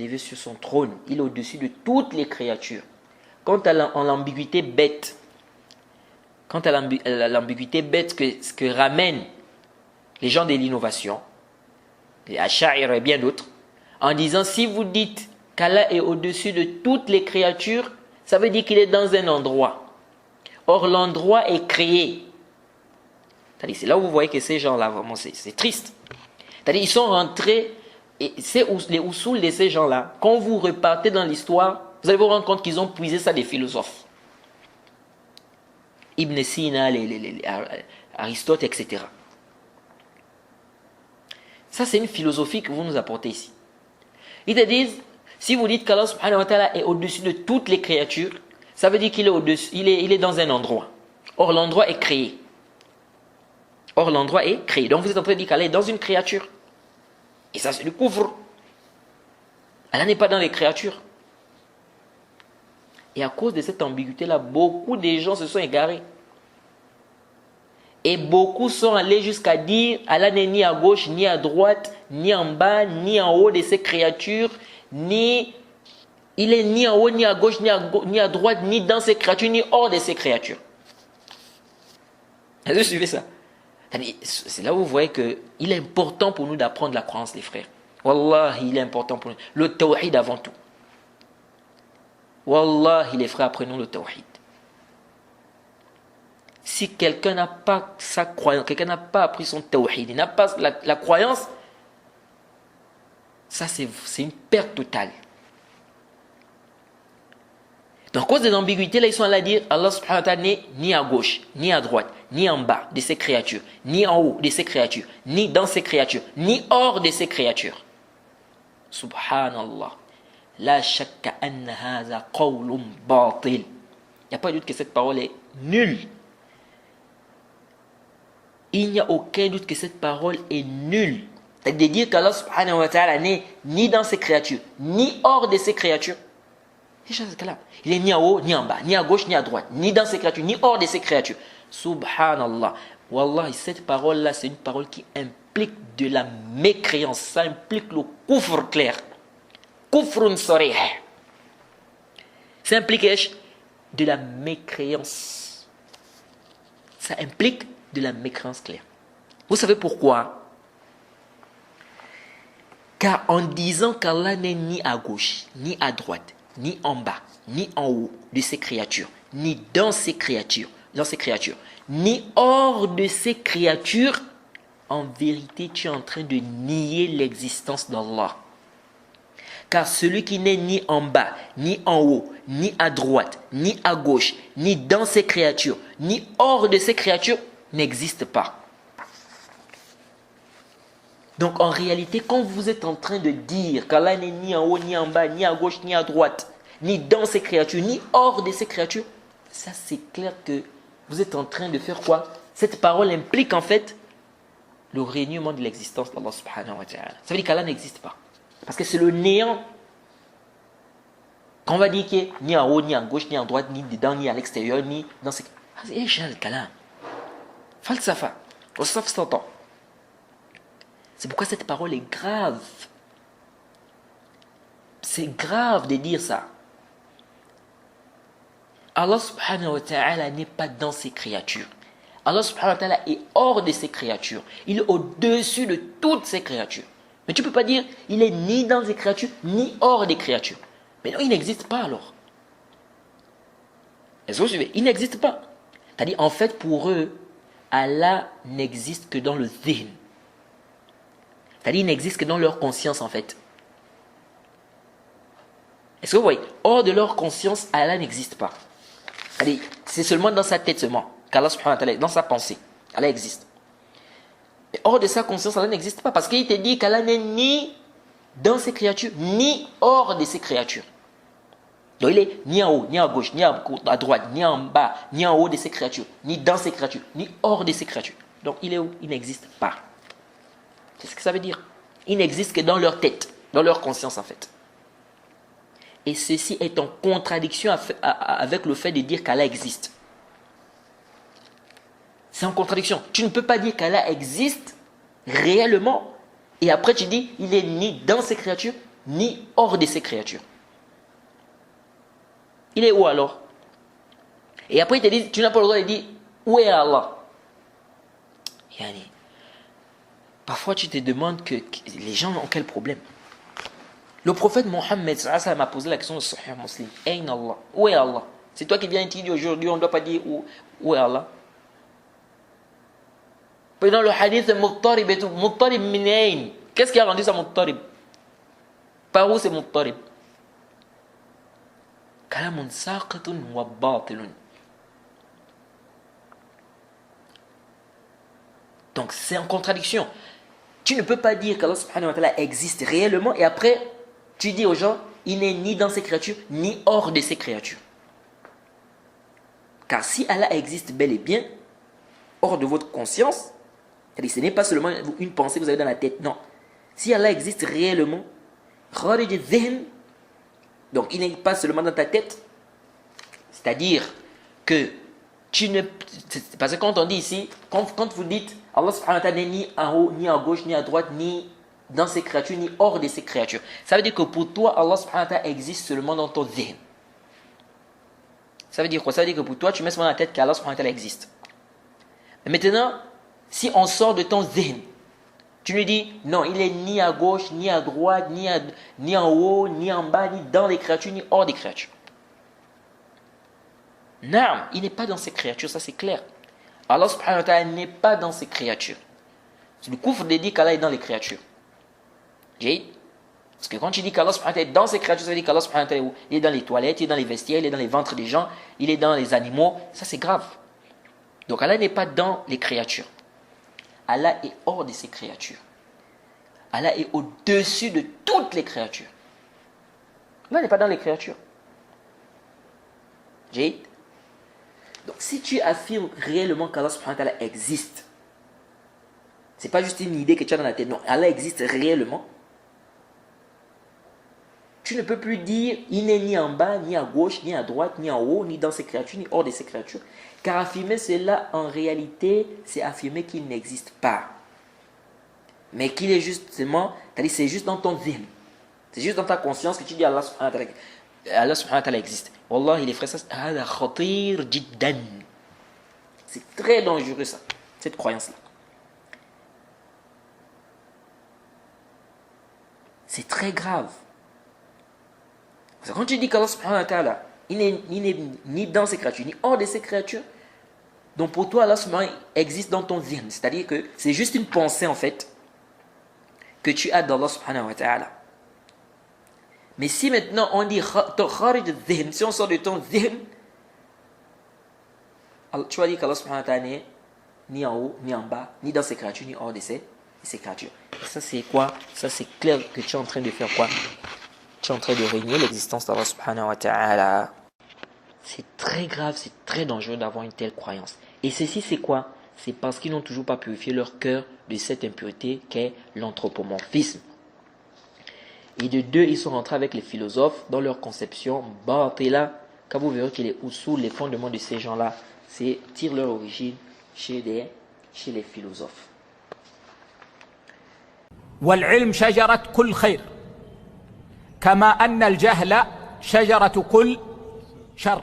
élevé sur son trône. Il est au-dessus de toutes les créatures. Quant à l'ambiguïté bête, ce que ramènent les gens de l'innovation, les Ash'ari et bien d'autres, en disant si vous dites qu'Allah est au-dessus de toutes les créatures, ça veut dire qu'il est dans un endroit. Or, l'endroit est créé. C'est là où vous voyez que ces gens-là, vraiment, c'est triste. C'est-à-dire, ils sont rentrés, et les usul de ces gens-là, quand vous repartez dans l'histoire, vous allez vous rendre compte qu'ils ont puisé ça des philosophes. Ibn Sina, Aristote, etc. Ça, c'est une philosophie que vous nous apportez ici. Ils te disent, si vous dites qu'Allah subhanahu wa ta'ala est au-dessus de toutes les créatures, ça veut dire qu'il est au-dessus, il est dans un endroit. Or, l'endroit est créé. Donc, vous êtes en train de dire qu'Allah est dans une créature. Et ça, c'est le couvre. Allah n'est pas dans les créatures. Et à cause de cette ambiguïté-là, beaucoup de gens se sont égarés. Et beaucoup sont allés jusqu'à dire Allah n'est ni à gauche, ni à droite, ni en bas, ni en haut de ces créatures, il est ni en haut, ni à gauche, ni à droite, ni dans ces créatures, ni hors de ces créatures. Est-ce que vous suivez ça? C'est là où vous voyez qu'il est important pour nous d'apprendre la croyance, les frères. Wallahi, il est important pour nous. Le tawhid avant tout. Wallahi, les frères, apprenons le tawhid. Si quelqu'un n'a pas sa croyance, quelqu'un n'a pas appris son tawhid, il n'a pas la croyance, ça c'est une perte totale. Donc, à cause des ambiguïtés, là, ils sont allés dire Allah subhanahu wa ta'ala n'est ni à gauche, ni à droite, ni en bas de ces créatures, ni en haut de ces créatures, ni dans ces créatures, ni hors de ces créatures. Subhanallah. La shakka anna hadha qawlun batil. Il n'y a pas de doute que cette parole est nulle. Il n'y a aucun doute que cette parole est nulle. C'est-à-dire de dire qu'Allah subhanahu wa ta'ala n'est ni dans ces créatures, ni hors de ces créatures. Il est ni en haut, ni en bas, ni à gauche, ni à droite, ni dans ces créatures, ni hors de ces créatures. Subhanallah. Wallahi, cette parole-là, c'est une parole qui implique de la mécréance. Ça implique le kufr clair. Kufrun sarih. Ça implique de la mécréance. Ça implique de la mécréance claire. Vous savez pourquoi? Car en disant qu'Allah n'est ni à gauche, ni à droite, ni en bas, ni en haut de ces créatures, ni dans ces créatures, ni hors de ces créatures, en vérité, tu es en train de nier l'existence d'Allah. Car celui qui n'est ni en bas, ni en haut, ni à droite, ni à gauche, ni dans ces créatures, ni hors de ces créatures, n'existe pas. Donc en réalité, quand vous êtes en train de dire qu'Allah n'est ni en haut, ni en bas, ni à gauche, ni à droite, ni dans ces créatures, ni hors de ces créatures, ça c'est clair que vous êtes en train de faire quoi? Cette parole implique en fait le reniement de l'existence d'Allah subhanahu wa ta'ala. Ça veut dire qu'Allah n'existe pas. Parce que c'est le néant. Quand on va dire qu'il n'est ni en haut, ni à gauche, ni à droite, ni dedans, ni à l'extérieur, ni dans ces... C'est un kalam. Falsafa. C'est pourquoi cette parole est grave. C'est grave de dire ça. Allah subhanahu wa ta'ala n'est pas dans ses créatures. Allah subhanahu wa ta'ala est hors de ses créatures. Il est au-dessus de toutes ses créatures. Mais tu ne peux pas dire il est ni dans les créatures, ni hors des créatures. Mais non, il n'existe pas alors. Est-ce que vous suivez? Il n'existe pas. C'est-à-dire, en fait, pour eux, Allah n'existe que dans le zihn. C'est-à-dire, il n'existe que dans leur conscience, en fait. Est-ce que vous voyez? Hors de leur conscience, Allah n'existe pas. C'est-à-dire, c'est seulement dans sa tête seulement qu'Allah subhanahu wa ta'ala, dans sa pensée, Allah existe. Et hors de sa conscience, Allah n'existe pas. Parce qu'il te dit qu'Allah n'est ni dans ses créatures, ni hors de ses créatures. Donc il est ni en haut, ni à gauche, ni à droite, ni en bas, ni en haut de ses créatures, ni dans ses créatures, ni hors de ses créatures. Donc il est où? Il n'existe pas. C'est ce que ça veut dire. Il n'existe que dans leur tête, dans leur conscience en fait. Et ceci est en contradiction avec le fait de dire qu'Allah existe. C'est en contradiction. Tu ne peux pas dire qu'Allah existe réellement et après tu dis il est ni dans ses créatures ni hors de ses créatures. Il est où alors? Et après il te dit, tu n'as pas le droit de dire, où est Allah? Yani, parfois tu te demandes que les gens ont quel problème? Le prophète Mohammed a posé la question de Sahih Muslim. Ayn Allah? Où est Allah? C'est toi qui viens et qui dis aujourd'hui, on ne doit pas dire où est Allah. Puis dans le hadith, Muttarib et tout. Muttarib min ayn? Qu'est-ce qui a rendu ça Muttarib? Par où c'est Muttarib? Kalamun saqatun wa batilun. Donc c'est en contradiction. Tu ne peux pas dire qu'Allah subhanahu wa ta'ala existe réellement et après tu dis aux gens, il n'est ni dans ses créatures ni hors de ses créatures. Car si Allah existe bel et bien hors de votre conscience, c'est-à-dire ce n'est pas seulement une pensée que vous avez dans la tête, non. Si Allah existe réellement, donc il n'est pas seulement dans ta tête, c'est-à-dire que tu ne... Parce que quand on dit ici, quand vous dites Allah subhanahu wa ta'ala n'est ni en haut, ni à gauche, ni à droite, ni dans ses créatures, ni hors de ses créatures. Ça veut dire que pour toi, Allah subhanahu wa ta'ala existe seulement dans ton zihn. Ça veut dire quoi? Ça veut dire que pour toi, tu mets seulement dans la tête qu'Allah subhanahu wa ta'ala existe. Mais maintenant, si on sort de ton zihn, tu lui dis, non, il est ni à gauche, ni à droite, ni en haut, ni en bas, ni dans les créatures, ni hors des créatures. Non, il n'est pas dans ses créatures, ça c'est clair. Allah subhanahu wa ta'ala n'est pas dans ses créatures. C'est le kufr de dire qu'Allah est dans les créatures. Parce que quand tu dis qu'Allah subhanahu wa ta'ala est dans ses créatures, ça veut dire qu'Allah subhanahu wa ta'ala il est dans les toilettes, il est dans les vestiaires, il est dans les ventres des gens, il est dans les animaux. Ça c'est grave. Donc Allah n'est pas dans les créatures. Allah est hors de ses créatures. Allah est au-dessus de toutes les créatures. Allah n'est pas dans les créatures. Donc si tu affirmes réellement qu'Allah subhanahu wa ta'ala existe, c'est pas juste une idée que tu as dans la tête, non, Allah existe réellement, tu ne peux plus dire il n'est ni en bas, ni à gauche, ni à droite, ni en haut, ni dans ses créatures, ni hors de ses créatures. Car affirmer cela, en réalité, c'est affirmer qu'il n'existe pas. Mais qu'il est justement, c'est-à-dire c'est juste dans ton zihn. C'est juste dans ta conscience que tu dis Allah subhanahu wa ta'ala existe. Wallah, les frères, c'est très dangereux ça, cette croyance-là. C'est très grave. Parce que quand tu dis qu'Allah subhanahu wa ta'ala, il n'est ni dans ses créatures, ni hors de ses créatures, donc pour toi, Allah subhanahu wa ta'ala existe dans ton zihn. C'est-à-dire que c'est juste une pensée en fait, que tu as d'Allah subhanahu wa ta'ala. Mais si maintenant on dit si on sort de ton zihn, tu vas dire qu'Allah subhanahu wa ta'ala n'est ni en haut, ni en bas, ni dans ses créatures, ni hors de ses créatures. Et ça c'est quoi? Ça c'est clair que tu es en train de faire quoi? Tu es en train de régner l'existence d'Allah subhanahu wa ta'ala. C'est très grave, c'est très dangereux d'avoir une telle croyance. Et ceci c'est quoi? C'est parce qu'ils n'ont toujours pas purifié leur cœur de cette impureté qu'est l'anthropomorphisme. Et de deux, ils sont rentrés avec les philosophes dans leur conception batila, car vous verrez que les usul, les fondements de ces gens-là, tirent leur origine chez les philosophes. والعلم شجرة كل خير كما أن الجهل شجرة كل شر